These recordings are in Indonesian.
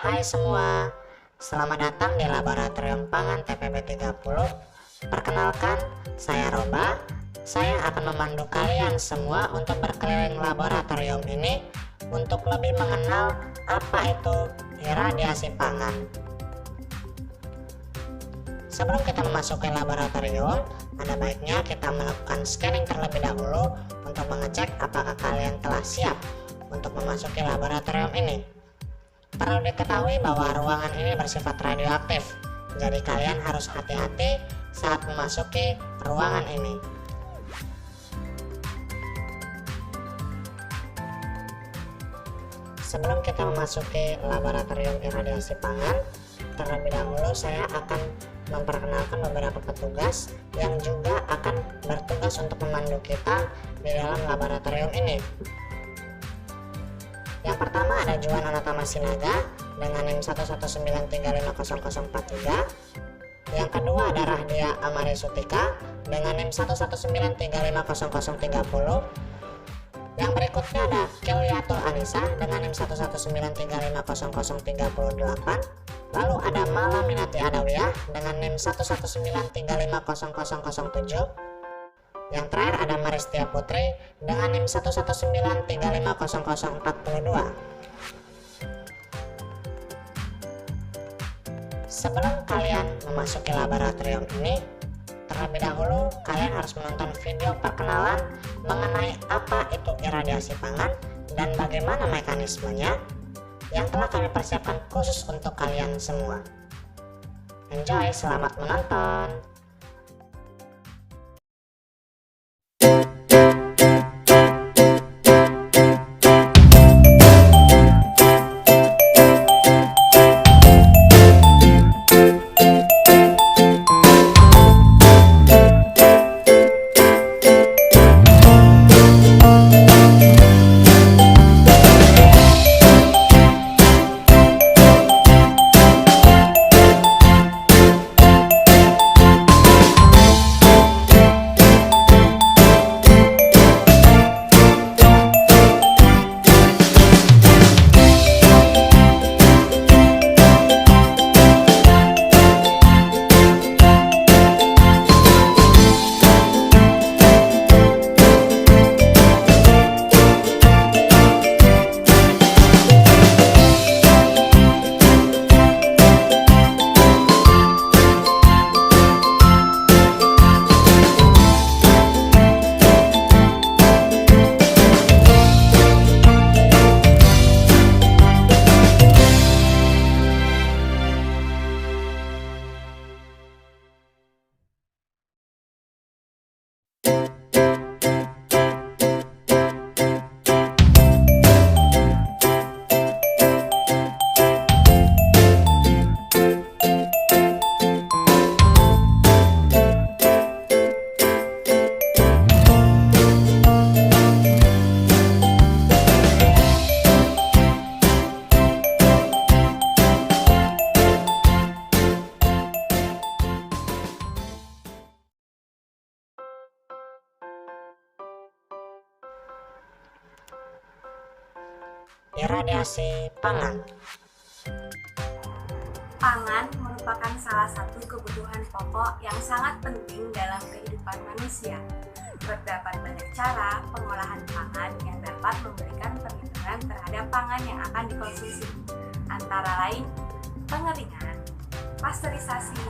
Hai semua, selamat datang di Laboratorium Pangan TPB 30. Perkenalkan, saya Roba. Saya akan memandu kalian semua untuk berkeliling laboratorium ini untuk lebih mengenal apa itu iradiasi pangan. Sebelum kita memasuki laboratorium, ada baiknya kita melakukan scanning terlebih dahulu untuk mengecek apakah kalian telah siap untuk memasuki laboratorium ini. Perlu diketahui bahwa ruangan ini bersifat radioaktif, jadi kalian harus hati-hati saat memasuki ruangan ini. Sebelum kita memasuki laboratorium iradiasi pangan, terlebih dahulu saya akan memperkenalkan beberapa petugas yang juga akan bertugas untuk memandu kita di dalam laboratorium ini. Yang pertama ada Juan Anatama Sinaga dengan NIM 119350043. Yang kedua ada Rahdia Amari Sutika dengan NIM 119350030. Yang berikutnya ada Kiliatul Anissa dengan NIM 119350038. Lalu ada Mala Minati Adawiyah dengan NIM 119350007. Yang terakhir ada Maristia Putri dengan NIM 119350042. Sebelum kalian memasuki laboratorium ini, terlebih dahulu kalian harus menonton video perkenalan mengenai apa itu iradiasi pangan dan bagaimana mekanismenya yang telah kami persiapkan khusus untuk kalian semua. Enjoy, selamat menonton. Iradiasi pangan. Pangan merupakan salah satu kebutuhan pokok yang sangat penting dalam kehidupan manusia. Terdapat banyak cara pengolahan pangan yang dapat memberikan perlindungan terhadap pangan yang akan dikonsumsi, antara lain pengeringan, pasteurisasi,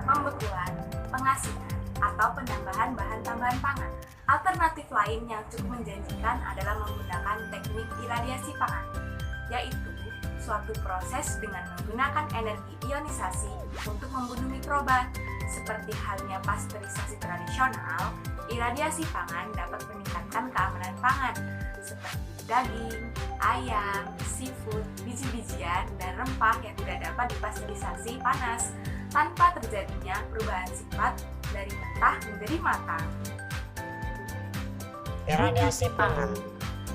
pembekuan, pengasinan, atau penambahan bahan tambahan pangan. Alternatif lain yang cukup menjanjikan adalah menggunakan teknik iradiasi pangan, yaitu suatu proses dengan menggunakan energi ionisasi untuk membunuh mikroba. Seperti halnya pasteurisasi tradisional, iradiasi pangan dapat meningkatkan keamanan pangan seperti daging, ayam, seafood, biji-bijian, dan rempah yang tidak dapat dipasteurisasi panas tanpa terjadinya perubahan sifat dari mentah menjadi matang. Iradiasi pangan,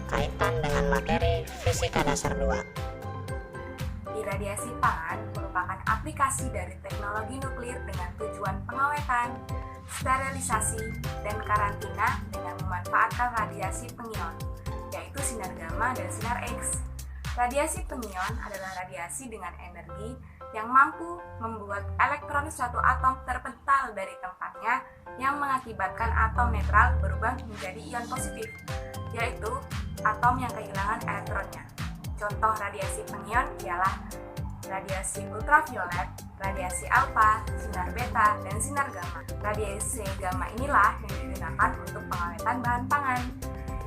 kaitan dengan materi fisika dasar 2. Iradiasi pangan merupakan aplikasi dari teknologi nuklir dengan tujuan pengawetan, sterilisasi, dan karantina dengan memanfaatkan radiasi pengion, yaitu sinar gamma dan sinar X. Radiasi pengion adalah radiasi dengan energi yang mampu membuat elektron suatu atom terpental dari tempatnya yang mengakibatkan atom netral berubah menjadi ion positif, yaitu atom yang kehilangan elektronnya. Contoh radiasi pengion ialah radiasi ultraviolet, radiasi alfa, sinar beta, dan sinar gamma. Radiasi gamma inilah yang digunakan untuk pengawetan bahan pangan.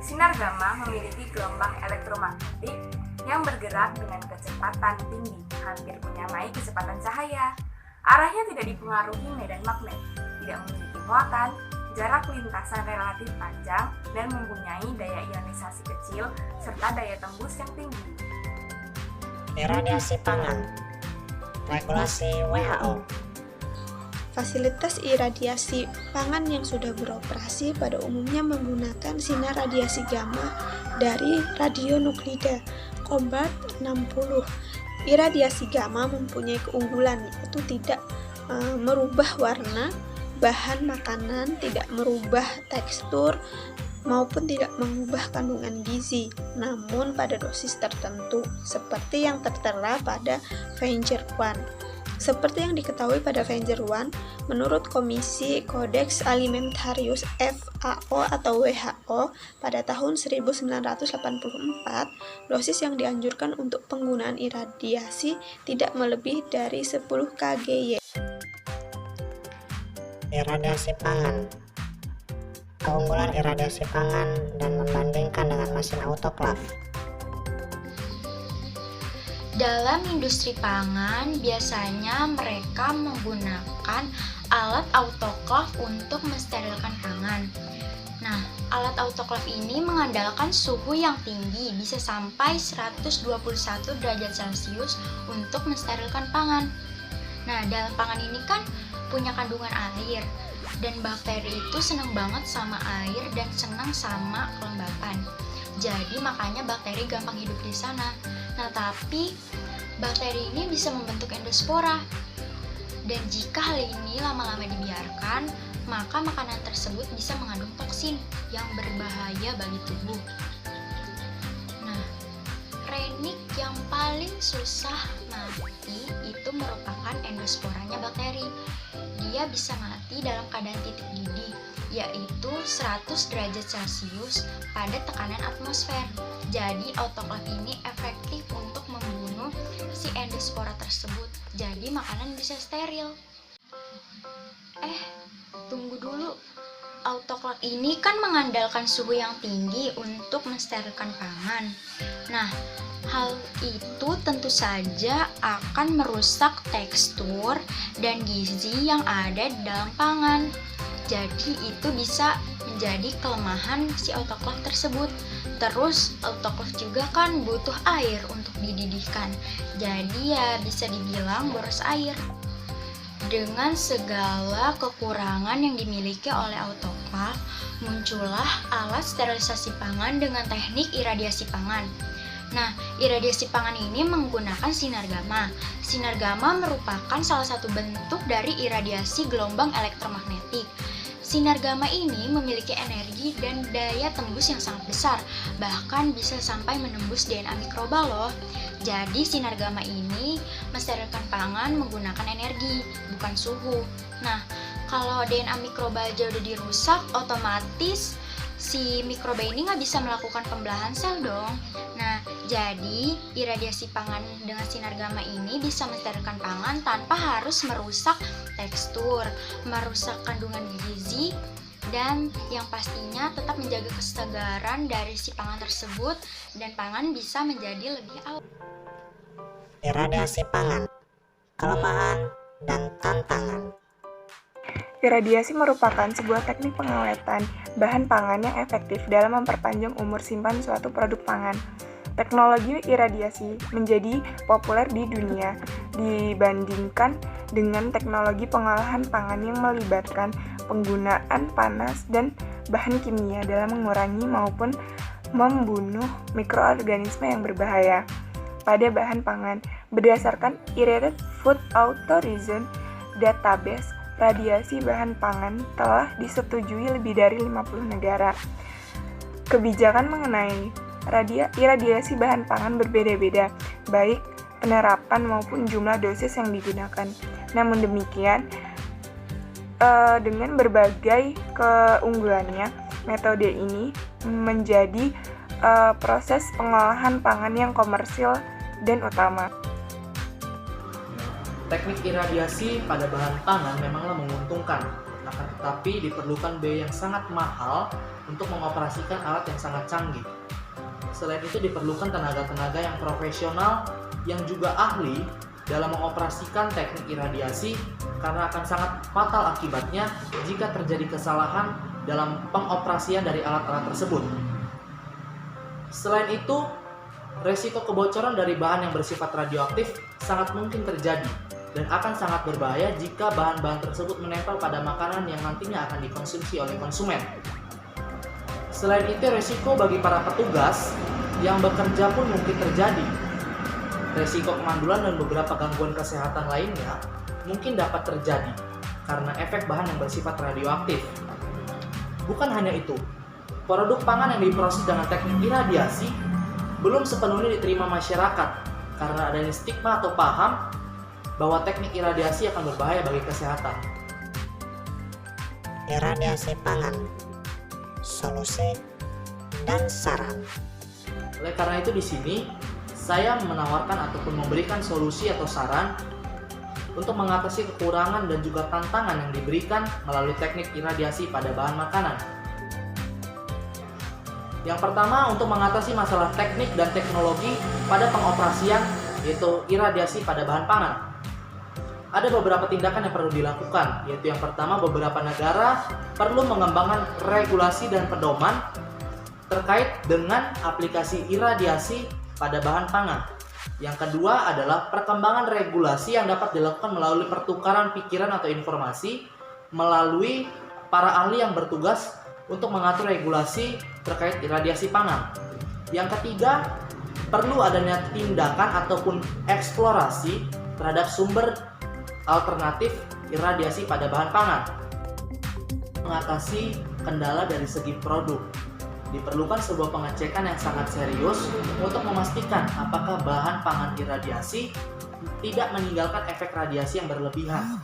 Sinar gamma memiliki gelombang elektromagnetik yang bergerak dengan kecepatan tinggi, hampir menyamai kecepatan cahaya. Arahnya tidak dipengaruhi medan magnet, tidak memiliki muatan, jarak lintasan relatif panjang, dan mempunyai daya ionisasi kecil serta daya tembus yang tinggi. Iradiasi pangan. Regulasi WHO. Fasilitas iradiasi pangan yang sudah beroperasi pada umumnya menggunakan sinar radiasi gamma dari radionuklida Cobalt 60. Iradiasi gamma mempunyai keunggulan yaitu tidak merubah warna bahan makanan, tidak merubah tekstur, maupun tidak mengubah kandungan gizi, namun pada dosis tertentu, seperti yang tertera pada Avenger 1. Seperti yang diketahui pada Avenger 1, menurut Komisi Codex Alimentarius FAO atau WHO pada tahun 1984, dosis yang dianjurkan untuk penggunaan iradiasi tidak melebihi dari 10 kGy. Iradiasi pangan. Keunggulan iradiasi pangan dan membandingkan dengan mesin autoklaf. Dalam industri pangan, biasanya mereka menggunakan alat autoklaf untuk mensterilkan pangan. Nah, alat autoklaf ini mengandalkan suhu yang tinggi, bisa sampai 121 derajat Celcius untuk mensterilkan pangan. Nah, dalam pangan ini kan punya kandungan air, dan bakteri itu senang banget sama air dan senang sama kelembapan. Jadi makanya bakteri gampang hidup di sana. Nah, tapi bakteri ini bisa membentuk endospora. Dan jika hal ini lama-lama dibiarkan, maka makanan tersebut bisa mengandung toksin yang berbahaya bagi tubuh. Nah, renik yang paling susah mati itu merupakan endosporanya bakteri. Dia bisa mati dalam keadaan titik didih, yaitu 100 derajat Celcius pada tekanan atmosfer. Jadi autoklaf ini efektif untuk membunuh si endospora tersebut. Jadi makanan bisa steril. Tunggu dulu. Autoklaf ini kan mengandalkan suhu yang tinggi untuk mensterilkan pangan. Nah, hal itu tentu saja akan merusak tekstur dan gizi yang ada di dalam pangan. Jadi itu bisa menjadi kelemahan si autoklaf tersebut. Terus autoklaf juga kan butuh air untuk dididihkan. Jadi ya bisa dibilang boros air. Dengan segala kekurangan yang dimiliki oleh autoklaf, muncullah alat sterilisasi pangan dengan teknik iradiasi pangan. Nah, iradiasi pangan ini menggunakan sinar gamma. Sinar gamma merupakan salah satu bentuk dari iradiasi gelombang elektromagnetik. Sinar gamma ini memiliki energi dan daya tembus yang sangat besar, bahkan bisa sampai menembus DNA mikroba loh. Jadi sinar gamma ini mensterilkan pangan menggunakan energi, bukan suhu. Nah, kalau DNA mikroba aja udah dirusak, otomatis si mikroba ini nggak bisa melakukan pembelahan sel dong. Nah, jadi iradiasi pangan dengan sinar gamma ini bisa mensterilkan pangan tanpa harus merusak tekstur, merusak kandungan gizi, dan yang pastinya tetap menjaga kesegaran dari si pangan tersebut dan pangan bisa menjadi lebih awet. Iradiasi pangan. Kelemahan dan tantangan. Iradiasi merupakan sebuah teknik pengawetan bahan pangan yang efektif dalam memperpanjang umur simpan suatu produk pangan. Teknologi iradiasi menjadi populer di dunia dibandingkan dengan teknologi pengolahan pangan yang melibatkan penggunaan panas dan bahan kimia dalam mengurangi maupun membunuh mikroorganisme yang berbahaya pada bahan pangan. Berdasarkan Irradiated Food Authorization Database, radiasi bahan pangan telah disetujui lebih dari 50 negara. Kebijakan mengenai iradiasi bahan pangan berbeda-beda, baik penerapan maupun jumlah dosis yang digunakan. Namun demikian, dengan berbagai keunggulannya, metode ini menjadi proses pengolahan pangan yang komersil dan utama. Teknik iradiasi pada bahan pangan memanglah menguntungkan, akan tetapi diperlukan biaya yang sangat mahal untuk mengoperasikan alat yang sangat canggih. Selain itu diperlukan tenaga-tenaga yang profesional yang juga ahli dalam mengoperasikan teknik iradiasi karena akan sangat fatal akibatnya jika terjadi kesalahan dalam pengoperasian dari alat-alat tersebut. Selain itu, resiko kebocoran dari bahan yang bersifat radioaktif sangat mungkin terjadi dan akan sangat berbahaya jika bahan-bahan tersebut menempel pada makanan yang nantinya akan dikonsumsi oleh konsumen. Selain itu, resiko bagi para petugas yang bekerja pun mungkin terjadi. Resiko kemandulan dan beberapa gangguan kesehatan lainnya mungkin dapat terjadi karena efek bahan yang bersifat radioaktif. Bukan hanya itu, produk pangan yang diproses dengan teknik iradiasi belum sepenuhnya diterima masyarakat karena adanya stigma atau paham bahwa teknik iradiasi akan berbahaya bagi kesehatan. Iradiasi pangan, solusi dan saran. Oleh karena itu di sini saya menawarkan ataupun memberikan solusi atau saran untuk mengatasi kekurangan dan juga tantangan yang diberikan melalui teknik iradiasi pada bahan makanan. Yang pertama, untuk mengatasi masalah teknik dan teknologi pada pengoperasian yaitu iradiasi pada bahan pangan. Ada beberapa tindakan yang perlu dilakukan, yaitu yang pertama, beberapa negara perlu mengembangkan regulasi dan pedoman terkait dengan aplikasi iradiasi pada bahan pangan. Yang kedua adalah perkembangan regulasi yang dapat dilakukan melalui pertukaran pikiran atau informasi melalui para ahli yang bertugas untuk mengatur regulasi terkait iradiasi pangan. Yang ketiga, perlu adanya tindakan ataupun eksplorasi terhadap sumber alternatif iradiasi pada bahan pangan. Mengatasi kendala dari segi produk, diperlukan sebuah pengecekan yang sangat serius untuk memastikan apakah bahan pangan iradiasi tidak meninggalkan efek radiasi yang berlebihan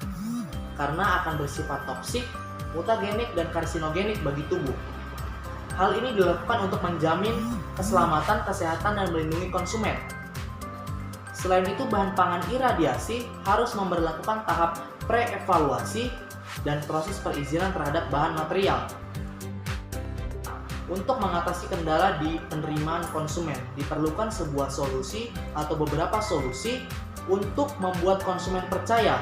karena akan bersifat toksik, mutagenik, dan karsinogenik bagi tubuh. Hal ini dilakukan untuk menjamin keselamatan, kesehatan, dan melindungi konsumen. Selain itu, bahan pangan iradiasi harus memberlakukan tahap pre-evaluasi dan proses perizinan terhadap bahan material. Untuk mengatasi kendala di penerimaan konsumen, diperlukan sebuah solusi atau beberapa solusi untuk membuat konsumen percaya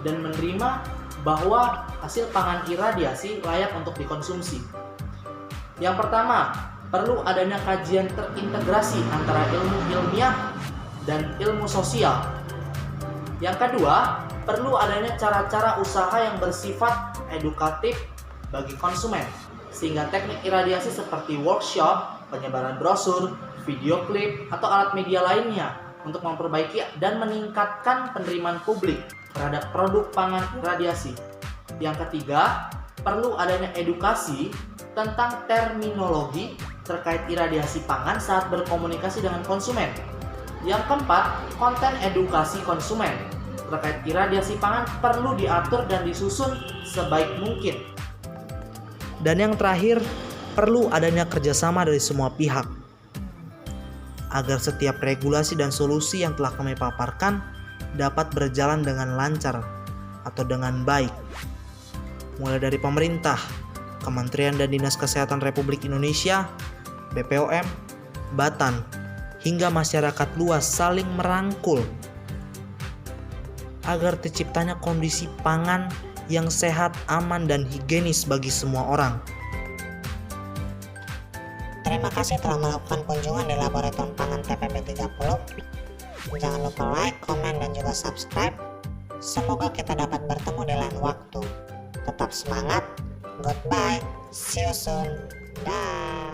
dan menerima bahwa hasil pangan iradiasi layak untuk dikonsumsi. Yang pertama, perlu adanya kajian terintegrasi antara ilmu ilmiah dan ilmu sosial. Yang kedua, perlu adanya cara-cara usaha yang bersifat edukatif bagi konsumen, sehingga teknik iradiasi seperti workshop, penyebaran brosur, video klip, atau alat media lainnya untuk memperbaiki dan meningkatkan penerimaan publik terhadap produk pangan iradiasi. Yang ketiga, perlu adanya edukasi tentang terminologi terkait iradiasi pangan saat berkomunikasi dengan konsumen. Yang keempat, konten edukasi konsumen terkait iradiasi pangan perlu diatur dan disusun sebaik mungkin. Dan yang terakhir, perlu adanya kerjasama dari semua pihak agar setiap regulasi dan solusi yang telah kami paparkan dapat berjalan dengan lancar atau dengan baik, mulai dari pemerintah, Kementerian dan Dinas Kesehatan Republik Indonesia, BPOM, Batan, hingga masyarakat luas saling merangkul agar terciptanya kondisi pangan yang sehat, aman, dan higienis bagi semua orang. Terima kasih telah melakukan kunjungan di Laboratorium Pangan TPP 30. Jangan lupa like, komen, dan juga subscribe. Semoga kita dapat bertemu di lain waktu. Tetap semangat. Goodbye. See you soon. Bye.